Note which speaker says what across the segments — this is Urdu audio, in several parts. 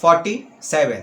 Speaker 1: 47।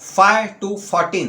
Speaker 1: 5 to 14,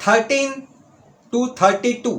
Speaker 1: 13 to 32,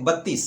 Speaker 1: 32।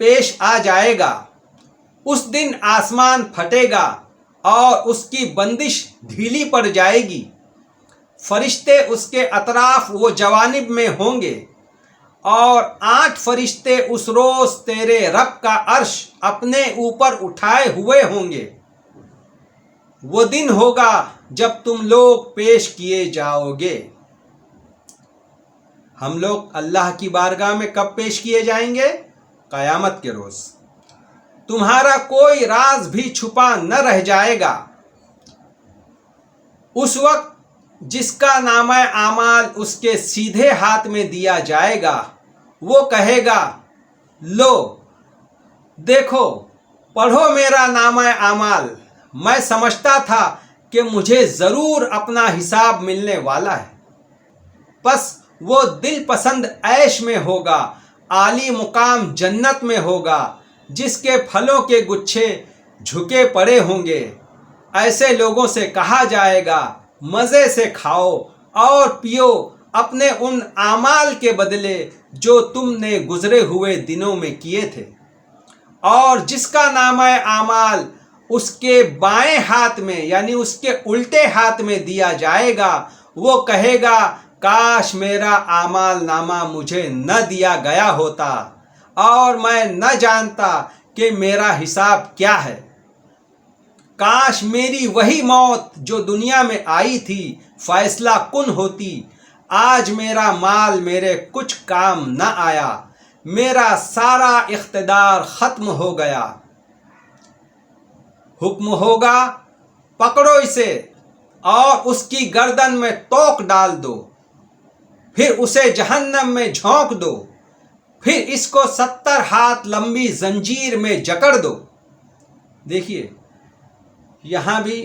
Speaker 1: پیش آ جائے گا۔ اس دن آسمان پھٹے گا اور اس کی بندش ڈھیلی پڑ جائے گی۔ فرشتے اس کے اطراف و جوانب میں ہوں گے، اور 8 فرشتے اس روز تیرے رب کا عرش اپنے اوپر اٹھائے ہوئے ہوں گے۔ وہ دن ہوگا جب تم لوگ پیش کیے جاؤ گے۔ ہم لوگ اللہ کی بارگاہ میں کب پیش کیے جائیں گے؟ قیامت کے روز۔ تمہارا کوئی راز بھی چھپا نہ رہ جائے گا۔ اس وقت جس کا نامہ اعمال اس کے سیدھے ہاتھ میں دیا جائے گا، وہ کہے گا، لو دیکھو، پڑھو میرا نامہ اعمال۔ میں سمجھتا تھا کہ مجھے ضرور اپنا حساب ملنے والا ہے۔ پس وہ دل پسند عیش میں ہوگا، عالی مقام جنت میں ہوگا، جس کے پھلوں کے گچھے جھکے پڑے ہوں گے۔ ایسے لوگوں سے کہا جائے گا، مزے سے کھاؤ اور پیو اپنے ان اعمال کے بدلے جو تم نے گزرے ہوئے دنوں میں کیے تھے۔ اور جس کا نامہ اعمال اس کے بائیں ہاتھ میں یعنی اس کے الٹے ہاتھ میں دیا جائے گا، وہ کہے گا، کاش میرا اعمال نامہ مجھے نہ دیا گیا ہوتا اور میں نہ جانتا کہ میرا حساب کیا ہے۔ کاش میری وہی موت جو دنیا میں آئی تھی فیصلہ کن ہوتی۔ آج میرا مال میرے کچھ کام نہ آیا، میرا سارا اقتدار ختم ہو گیا۔ حکم ہوگا، پکڑو اسے اور اس کی گردن میں توق ڈال دو، پھر اسے جہنم میں جھونک دو، پھر اس کو 70 ہاتھ لمبی زنجیر میں جکڑ دو۔ دیکھیے یہاں بھی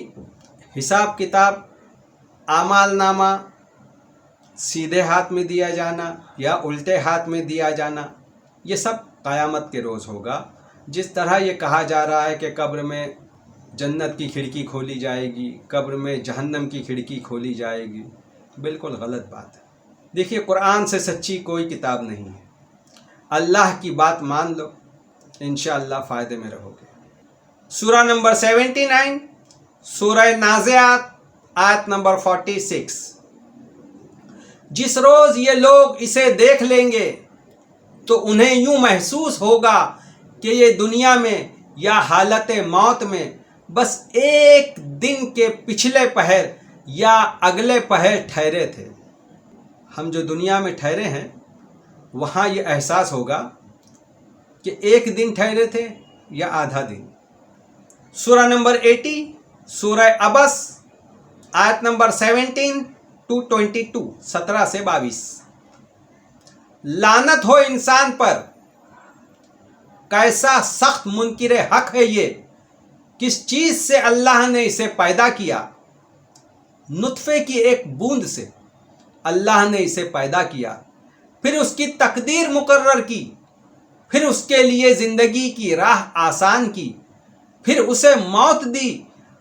Speaker 1: حساب کتاب، اعمال نامہ سیدھے ہاتھ میں دیا جانا یا الٹے ہاتھ میں دیا جانا، یہ سب قیامت کے روز ہوگا۔ جس طرح یہ کہا جا رہا ہے کہ قبر میں جنت کی کھڑکی کھولی جائے گی، قبر میں جہنم کی کھڑکی کھولی جائے گی، بالکل غلط بات ہے۔ دیکھیے قرآن سے سچی کوئی کتاب نہیں ہے۔ اللہ کی بات مان لو، انشاءاللہ فائدے میں رہو گے۔ سورہ نمبر 79، سورہ نازعات، آیت نمبر 46۔ جس روز یہ لوگ اسے دیکھ لیں گے تو انہیں یوں محسوس ہوگا کہ یہ دنیا میں یا حالت موت میں بس ایک دن کے پچھلے پہر یا اگلے پہر ٹھہرے تھے۔ ہم جو دنیا میں ٹھہرے ہیں وہاں یہ احساس ہوگا کہ ایک دن ٹھہرے تھے یا آدھا دن۔ سورہ نمبر 80، سورہ عبس، آیت نمبر 17 to 22، 17 سے 22۔ لعنت ہو انسان پر، کیسا سخت منکر حق ہے یہ، کس چیز سے اللہ نے اسے پیدا کیا؟ نطفے کی ایک بوند سے اللہ نے اسے پیدا کیا، پھر اس کی تقدیر مقرر کی، پھر اس کے لیے زندگی کی راہ آسان کی، پھر اسے موت دی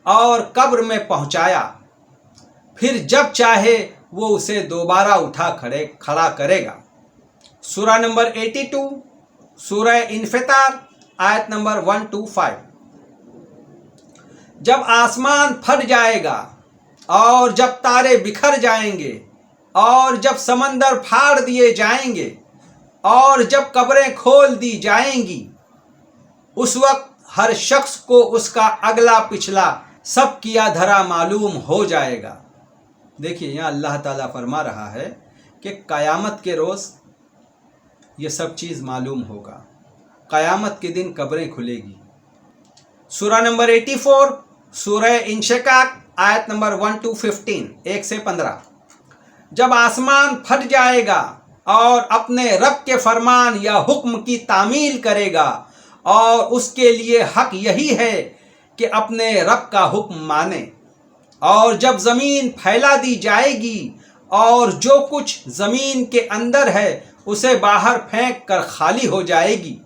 Speaker 1: اور قبر میں پہنچایا، پھر جب چاہے وہ اسے دوبارہ اٹھا کھڑا کرے گا۔ سورہ نمبر 82، سورہ انفطار، آیت نمبر 1 to 5۔ جب آسمان پھٹ جائے گا اور جب تارے بکھر جائیں گے اور جب سمندر پھاڑ دیے جائیں گے اور جب قبریں کھول دی جائیں گی، اس وقت ہر شخص کو اس کا اگلا پچھلا سب کیا دھرا معلوم ہو جائے گا۔ دیکھیے یہاں اللہ تعالیٰ فرما رہا ہے کہ قیامت کے روز یہ سب چیز معلوم ہوگا، قیامت کے دن قبریں کھلے گی۔ سورہ نمبر 84، سورہ انشقاق، آیت نمبر 1 to 15، 1 سے 15۔ جب آسمان پھٹ جائے گا اور اپنے رب کے فرمان یا حکم کی تعمیل کرے گا، اور اس کے لیے حق یہی ہے کہ اپنے رب کا حکم مانے، اور جب زمین پھیلا دی جائے گی اور جو کچھ زمین کے اندر ہے اسے باہر پھینک کر خالی ہو جائے گی،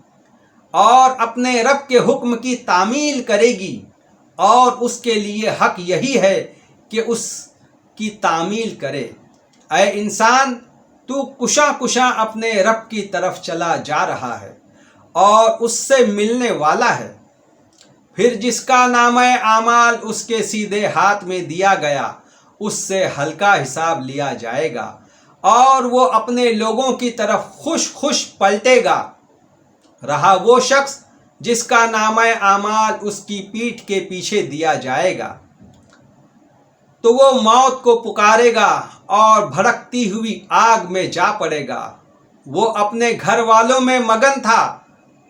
Speaker 1: اور اپنے رب کے حکم کی تعمیل کرے گی، اور اس کے لیے حق یہی ہے کہ اس کی تعمیل کرے۔ اے انسان، تو کشاں کشاں اپنے رب کی طرف چلا جا رہا ہے، اور اس سے ملنے والا ہے۔ پھر جس کا نامہ اعمال اس کے سیدھے ہاتھ میں دیا گیا اس سے ہلکا حساب لیا جائے گا اور وہ اپنے لوگوں کی طرف خوش خوش پلٹے گا۔ رہا وہ شخص جس کا نامہ اعمال اس کی پیٹھ کے پیچھے دیا جائے گا تو وہ موت کو پکارے گا اور بھڑکتی ہوئی آگ میں جا پڑے گا۔ وہ اپنے گھر والوں میں مگن تھا،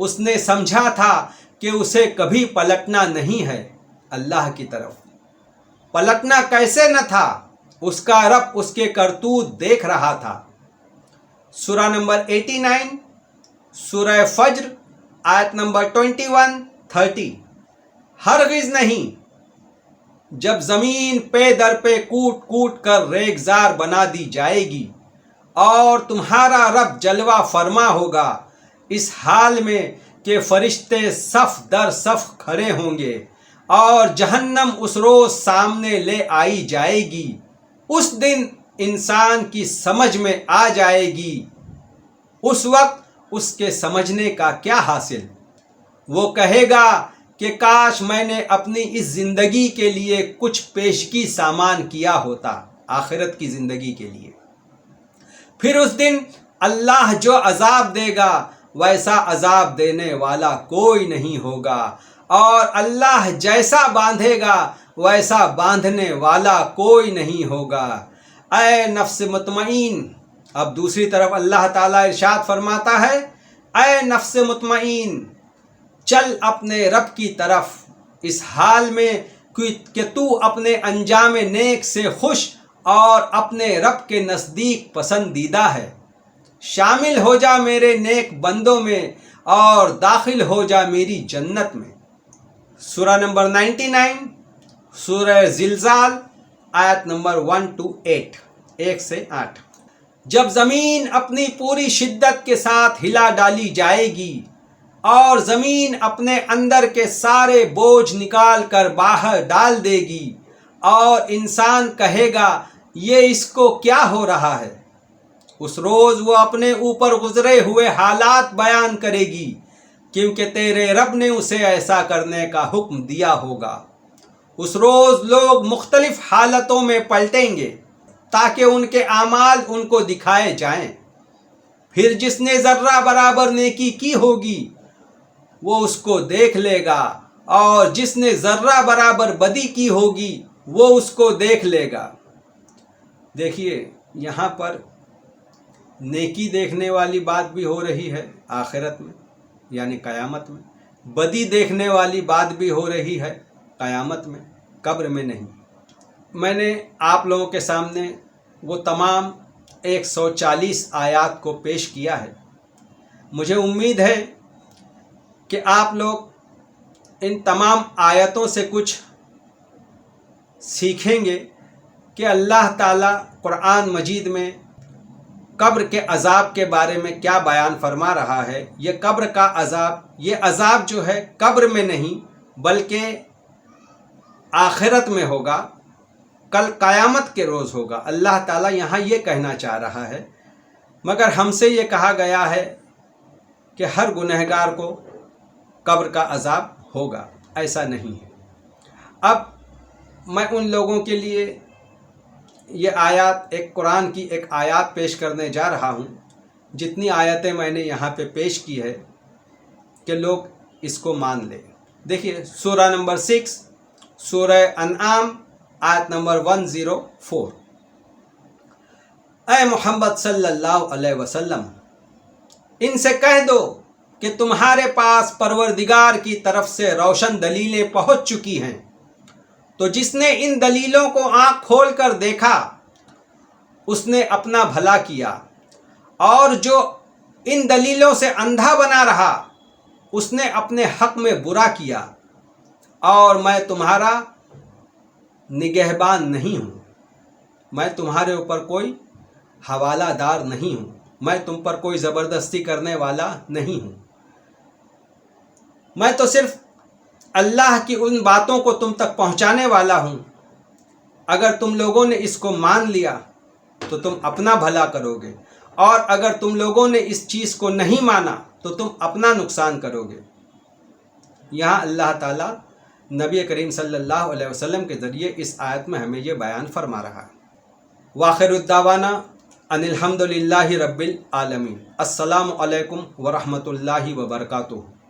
Speaker 1: اس نے سمجھا تھا کہ اسے کبھی پلٹنا نہیں ہے اللہ کی طرف۔ پلٹنا کیسے نہ تھا، اس کا رب اس کے کرتوت دیکھ رہا تھا۔ سورہ نمبر 89، سورہ فجر، آیت نمبر 21-30۔ ہرگز نہیں، جب زمین پے در پہ کوٹ کوٹ کر ریگزار بنا دی جائے گی اور تمہارا رب جلوہ فرما ہوگا اس حال میں کہ فرشتے صف در صف کھڑے ہوں گے اور جہنم اس روز سامنے لے آئی جائے گی۔ اس دن انسان کی سمجھ میں آ جائے گی، اس وقت اس کے سمجھنے کا کیا حاصل؟ وہ کہے گا کہ کاش میں نے اپنی اس زندگی کے لیے کچھ پیشگی سامان کیا ہوتا، آخرت کی زندگی کے لیے۔ پھر اس دن اللہ جو عذاب دے گا ویسا عذاب دینے والا کوئی نہیں ہوگا، اور اللہ جیسا باندھے گا ویسا باندھنے والا کوئی نہیں ہوگا۔ اے نفس مطمئن، اب دوسری طرف اللہ تعالیٰ ارشاد فرماتا ہے، اے نفس مطمئن، چل اپنے رب کی طرف اس حال میں کہ تو اپنے انجام نیک سے خوش اور اپنے رب کے نزدیک پسندیدہ ہے۔ شامل ہو جا میرے نیک بندوں میں اور داخل ہو جا میری جنت میں۔ سورہ نمبر 99، سورہ زلزال، آیت نمبر 1-8، 1-8۔ جب زمین اپنی پوری شدت کے ساتھ ہلا ڈالی جائے گی اور زمین اپنے اندر کے سارے بوجھ نکال کر باہر ڈال دے گی اور انسان کہے گا یہ اس کو کیا ہو رہا ہے، اس روز وہ اپنے اوپر گزرے ہوئے حالات بیان کرے گی کیونکہ تیرے رب نے اسے ایسا کرنے کا حکم دیا ہوگا۔ اس روز لوگ مختلف حالتوں میں پلٹیں گے تاکہ ان کے اعمال ان کو دکھائے جائیں۔ پھر جس نے ذرہ برابر نیکی کی ہوگی وہ اس کو دیکھ لے گا، اور جس نے ذرہ برابر بدی کی ہوگی وہ اس کو دیکھ لے گا۔ دیکھیے یہاں پر نیکی دیکھنے والی بات بھی ہو رہی ہے آخرت میں، یعنی قیامت میں، بدی دیکھنے والی بات بھی ہو رہی ہے قیامت میں، قبر میں نہیں۔ میں نے آپ لوگوں کے سامنے وہ تمام 140 آیات کو پیش کیا ہے۔ مجھے امید ہے کہ آپ لوگ ان تمام آیتوں سے کچھ سیکھیں گے کہ اللہ تعالیٰ قرآن مجید میں قبر کے عذاب کے بارے میں کیا بیان فرما رہا ہے۔ یہ قبر کا عذاب، یہ عذاب جو ہے قبر میں نہیں بلکہ آخرت میں ہوگا، کل قیامت کے روز ہوگا۔ اللہ تعالیٰ یہاں یہ کہنا چاہ رہا ہے، مگر ہم سے یہ کہا گیا ہے کہ ہر گنہگار کو قبر کا عذاب ہوگا، ایسا نہیں ہے۔ اب میں ان لوگوں کے لیے یہ آیات، ایک قرآن کی ایک آیات پیش کرنے جا رہا ہوں، جتنی آیتیں میں نے یہاں پہ پیش کی ہے کہ لوگ اس کو مان لیں۔ دیکھیے سورہ نمبر 6، سورہ انعام، آیت نمبر 104۔ اے محمد صلی اللہ علیہ وسلم، ان سے کہہ دو کہ تمہارے پاس پروردگار کی طرف سے روشن دلیلیں پہنچ چکی ہیں، تو جس نے ان دلیلوں کو آنکھ کھول کر دیکھا اس نے اپنا بھلا کیا، اور جو ان دلیلوں سے اندھا بنا رہا اس نے اپنے حق میں برا کیا، اور میں تمہارا نگہبان نہیں ہوں، میں تمہارے اوپر کوئی حوالہ دار نہیں ہوں، میں تم پر کوئی زبردستی کرنے والا نہیں ہوں، میں تو صرف اللہ کی ان باتوں کو تم تک پہنچانے والا ہوں۔ اگر تم لوگوں نے اس کو مان لیا تو تم اپنا بھلا کرو گے، اور اگر تم لوگوں نے اس چیز کو نہیں مانا تو تم اپنا نقصان کرو گے۔ یہاں اللہ تعالیٰ نبی کریم صلی اللہ علیہ وسلم کے ذریعے اس آیت میں ہمیں یہ بیان فرما رہا ہے۔ وآخر الدعوانا ان الحمد للہ رب العالمین۔ السلام علیکم ورحمۃ اللہ وبرکاتہ۔